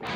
Hey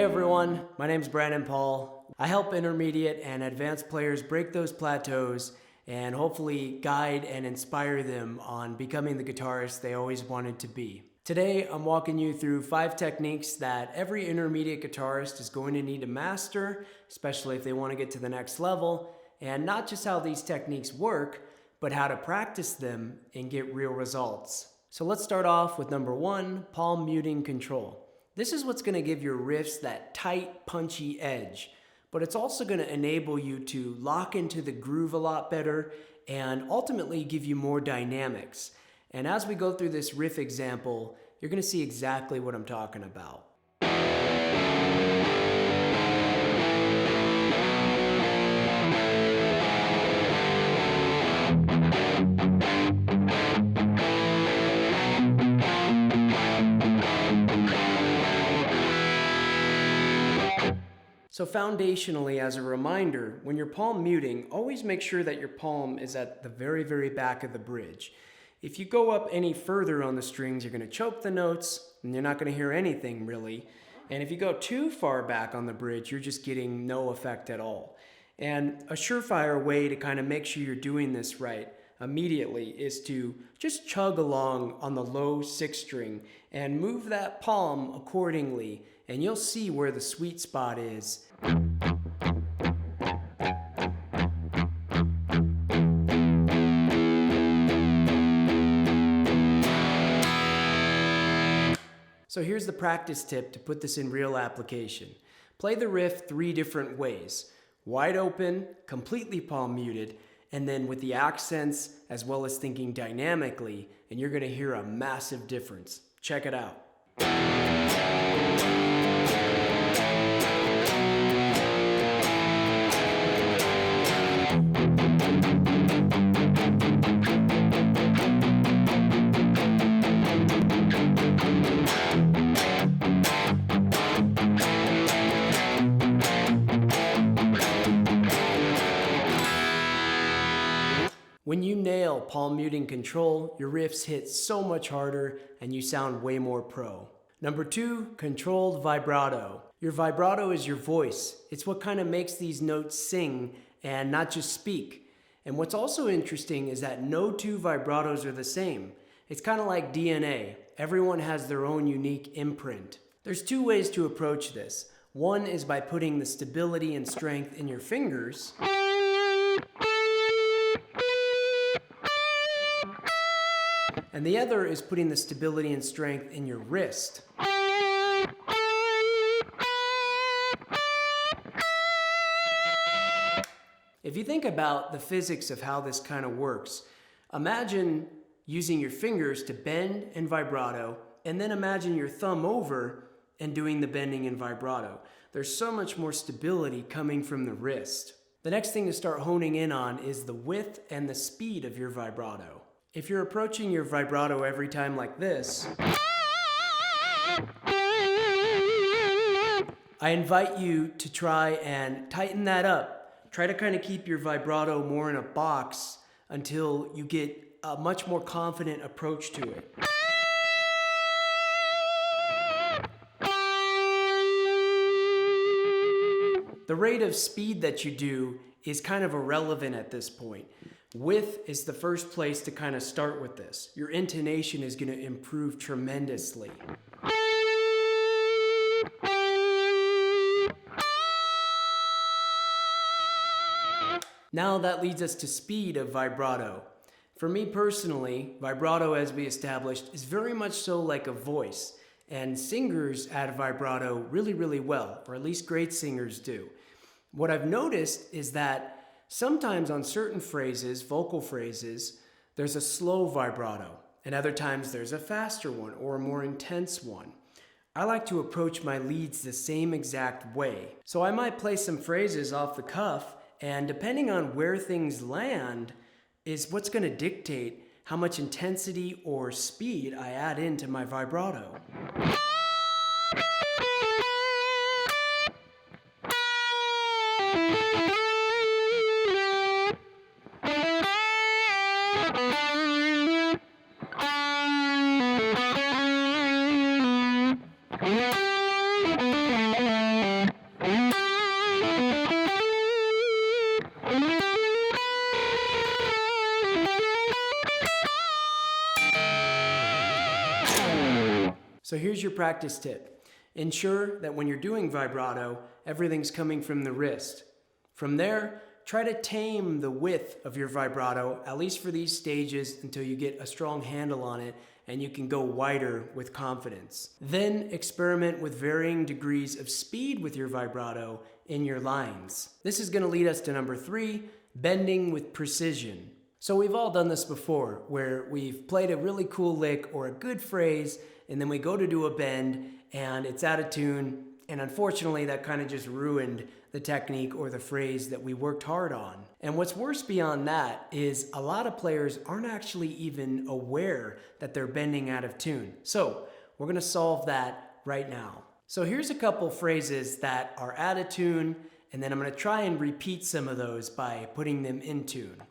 everyone, my name's Brandon Paul. I help intermediate and advanced players break those plateaus and hopefully guide and inspire them on becoming the guitarist they always wanted to be. Today, I'm walking you through 5 techniques that every intermediate guitarist is going to need to master, especially if they want to get to the next level, and not just how these techniques work, but how to practice them and get real results. So let's start off with number 1, palm muting control. This is what's going to give your riffs that tight, punchy edge, but it's also going to enable you to lock into the groove a lot better and ultimately give you more dynamics. And as we go through this riff example, you're going to see exactly what I'm talking about. So foundationally, as a reminder, when you're palm muting, always make sure that your palm is at the very, very back of the bridge. If you go up any further on the strings, you're going to choke the notes, and you're not going to hear anything really. And if you go too far back on the bridge, you're just getting no effect at all. And a surefire way to kind of make sure you're doing this right immediately is to just chug along on the low 6th string and move that palm accordingly, and you'll see where the sweet spot is. So here's the practice tip to put this in real application. Play the riff 3 different ways: wide open, completely palm muted, and then with the accents as well as thinking dynamically, and you're going to hear a massive difference. Check it out. When you nail palm muting control, your riffs hit so much harder and you sound way more pro. Number 2, controlled vibrato. Your vibrato is your voice. It's what kind of makes these notes sing and not just speak. And what's also interesting is that no 2 vibratos are the same. It's kind of like DNA. Everyone has their own unique imprint. There's 2 ways to approach this. One is by putting the stability and strength in your fingers. And the other is putting the stability and strength in your wrist. If you think about the physics of how this kind of works, imagine using your fingers to bend and vibrato, and then imagine your thumb over and doing the bending and vibrato. There's so much more stability coming from the wrist. The next thing to start honing in on is the width and the speed of your vibrato. If you're approaching your vibrato every time like this, I invite you to try and tighten that up. Try to kind of keep your vibrato more in a box until you get a much more confident approach to it. The rate of speed that you do is kind of irrelevant at this point. Width is the first place to kind of start with this. Your intonation is going to improve tremendously. Now that leads us to speed of vibrato. For me personally, vibrato, as we established, is very much so like a voice, and singers add vibrato really, really well, or at least great singers do. What I've noticed is that sometimes on certain phrases, vocal phrases, there's a slow vibrato. and other times there's a faster one or a more intense one. I like to approach my leads the same exact way. So I might play some phrases off the cuff, and depending on where things land is what's going to dictate how much intensity or speed I add into my vibrato. So here's your practice tip. Ensure that when you're doing vibrato, everything's coming from the wrist. From there, try to tame the width of your vibrato, at least for these stages, until you get a strong handle on it and you can go wider with confidence. Then experiment with varying degrees of speed with your vibrato in your lines. This is going to lead us to number 3, bending with precision. So we've all done this before, where we've played a really cool lick or a good phrase, and then we go to do a bend and it's out of tune, and unfortunately that kind of just ruined the technique or the phrase that we worked hard on. And what's worse beyond that is a lot of players aren't actually even aware that they're bending out of tune. So we're going to solve that right now. So here's a couple phrases that are out of tune, and then I'm going to try and repeat some of those by putting them in tune.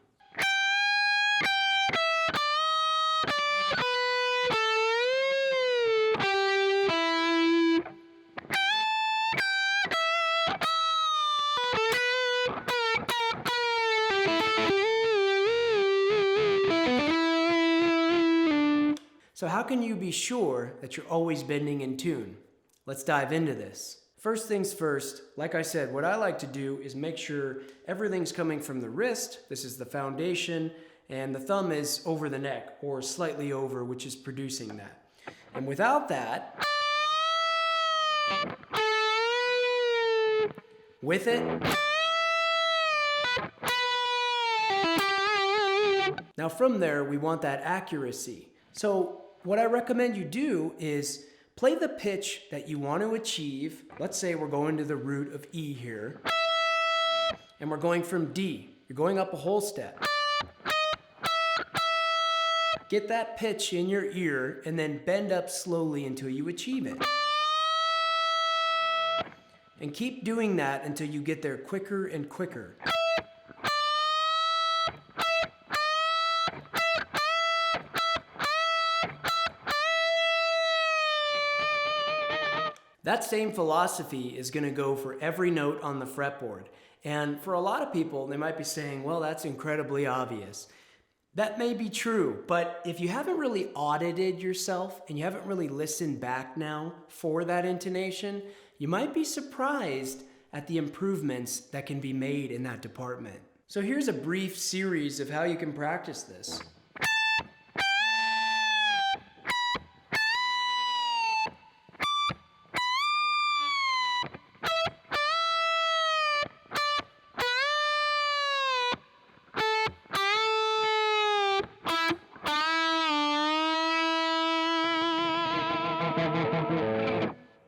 So how can you be sure that you're always bending in tune? Let's dive into this. First things first, like I said, what I like to do is make sure everything's coming from the wrist. This is the foundation, and the thumb is over the neck or slightly over, which is producing that. And without that, with it, now from there we want that accuracy. So what I recommend you do is play the pitch that you want to achieve. Let's say we're going to the root of E here, and we're going from D. You're going up a whole step. Get that pitch in your ear and then bend up slowly until you achieve it. And keep doing that until you get there quicker and quicker. That same philosophy is going to go for every note on the fretboard. And for a lot of people, they might be saying, well, that's incredibly obvious. That may be true, but if you haven't really audited yourself and you haven't really listened back now for that intonation, you might be surprised at the improvements that can be made in that department. So here's a brief series of how you can practice this.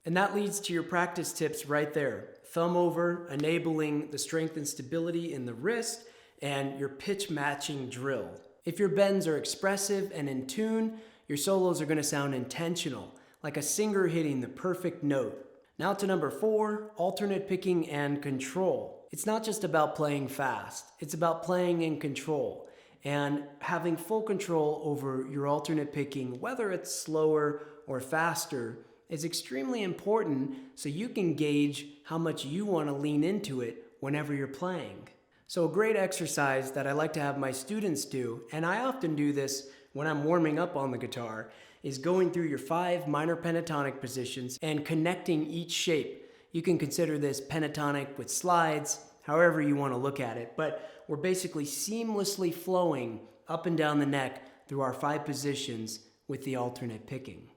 And that leads to your practice tips right there. Thumb over, enabling the strength and stability in the wrist, and your pitch matching drill. If your bends are expressive and in tune, your solos are going to sound intentional, like a singer hitting the perfect note. Now to number 4, alternate picking and control. It's not just about playing fast, it's about playing in control and having full control over your alternate picking, whether it's slower or faster, is extremely important so you can gauge how much you want to lean into it whenever you're playing. So a great exercise that I like to have my students do, and I often do this when I'm warming up on the guitar, is going through your 5 minor pentatonic positions and connecting each shape. You can consider this pentatonic with slides, however you want to look at it, but we're basically seamlessly flowing up and down the neck through our 5 positions with the alternate picking.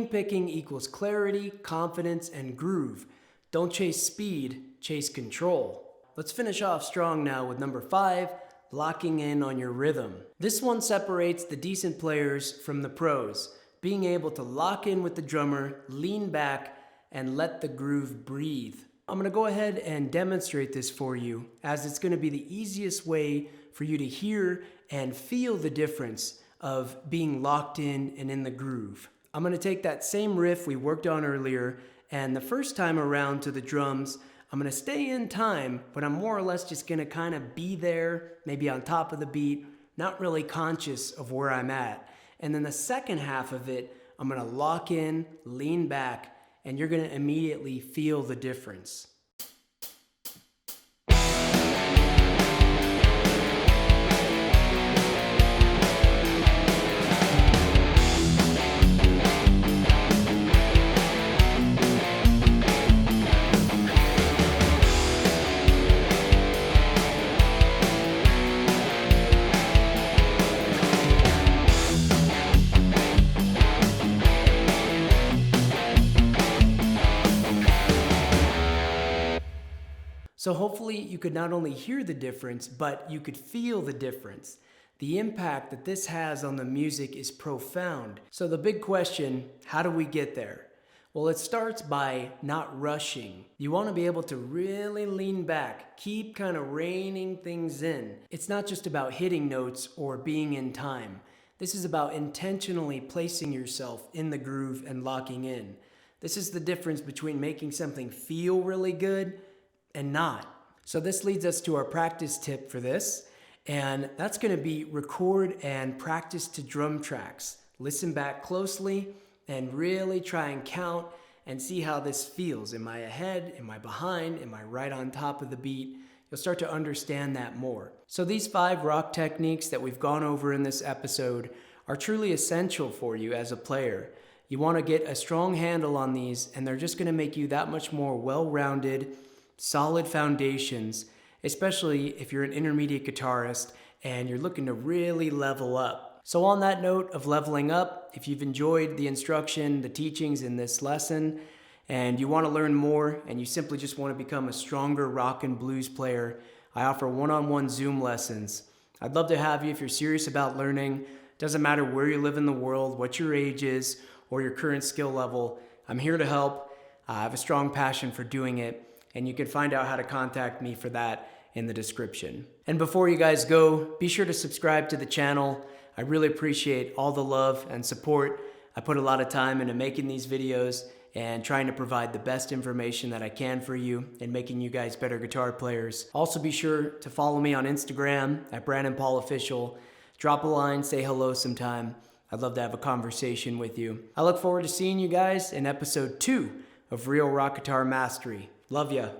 Clean picking equals clarity, confidence, and groove. Don't chase speed, chase control. Let's finish off strong now with number 5, locking in on your rhythm. This one separates the decent players from the pros, being able to lock in with the drummer, lean back, and let the groove breathe. I'm gonna go ahead and demonstrate this for you, as it's gonna be the easiest way for you to hear and feel the difference of being locked in and in the groove. I'm gonna take that same riff we worked on earlier, and the first time around to the drums, I'm gonna stay in time, but I'm more or less just gonna kind of be there, maybe on top of the beat, not really conscious of where I'm at. And then the second half of it, I'm gonna lock in, lean back, and you're gonna immediately feel the difference. So hopefully you could not only hear the difference, but you could feel the difference. The impact that this has on the music is profound. So the big question, how do we get there? Well, it starts by not rushing. You want to be able to really lean back, keep kind of reining things in. It's not just about hitting notes or being in time. This is about intentionally placing yourself in the groove and locking in. This is the difference between making something feel really good and not. So this leads us to our practice tip for this, and that's gonna be record and practice to drum tracks. Listen back closely and really try and count and see how this feels. Am I ahead? Am I behind? Am I right on top of the beat? You'll start to understand that more. So these 5 rock techniques that we've gone over in this episode are truly essential for you as a player. You wanna get a strong handle on these, and they're just gonna make you that much more well-rounded, solid foundations, especially if you're an intermediate guitarist and you're looking to really level up. So on that note of leveling up, if you've enjoyed the instruction, the teachings in this lesson, and you want to learn more and you simply just want to become a stronger rock and blues player, I offer one-on-one Zoom lessons. I'd love to have you if you're serious about learning. Doesn't matter where you live in the world, what your age is, or your current skill level. I'm here to help. I have a strong passion for doing it. And you can find out how to contact me for that in the description. And before you guys go, be sure to subscribe to the channel. I really appreciate all the love and support. I put a lot of time into making these videos and trying to provide the best information that I can for you and making you guys better guitar players. Also be sure to follow me on Instagram at Brandon Paul Official. Drop a line, say hello sometime. I'd love to have a conversation with you. I look forward to seeing you guys in episode 2 of Real Rock Guitar Mastery. Love ya.